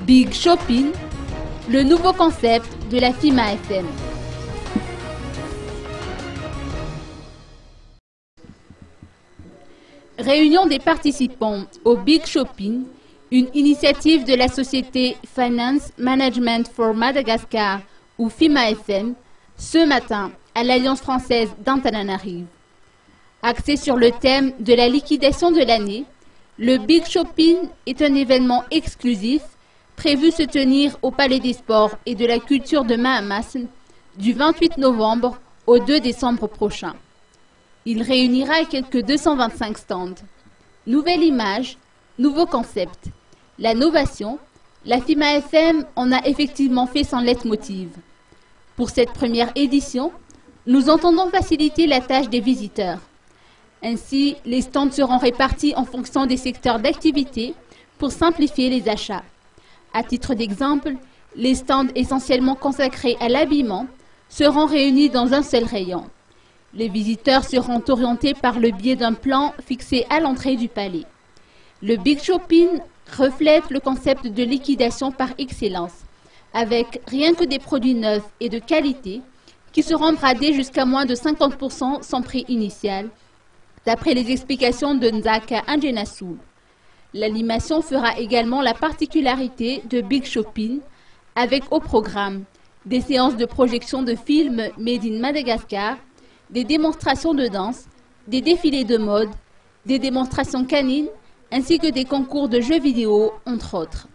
Big Shopping, le nouveau concept de la FIMA FM. Réunion des participants au Big Shopping, une initiative de la société Finance Management for Madagascar ou FIMA FM, ce matin à l'Alliance française d'Antananarive. Axé sur le thème de la liquidation de l'année, le Big Shopping est un événement exclusif prévu se tenir au Palais des Sports et de la Culture de Mahamas du 28 novembre au 2 décembre prochain. Il réunira quelques 225 stands. Nouvelle image, nouveau concept. La novation, la FIMA FM en a effectivement fait son leitmotiv. Pour cette première édition, nous entendons faciliter la tâche des visiteurs. Ainsi, les stands seront répartis en fonction des secteurs d'activité pour simplifier les achats. À titre d'exemple, les stands essentiellement consacrés à l'habillement seront réunis dans un seul rayon. Les visiteurs seront orientés par le biais d'un plan fixé à l'entrée du palais. Le Big Shopping reflète le concept de liquidation par excellence, avec rien que des produits neufs et de qualité qui seront bradés jusqu'à moins de 50% son prix initial, d'après les explications de Nzaka Anjenasu. L'animation fera également la particularité de Big Shopping, avec au programme des séances de projection de films Made in Madagascar, des démonstrations de danse, des défilés de mode, des démonstrations canines, ainsi que des concours de jeux vidéo, entre autres.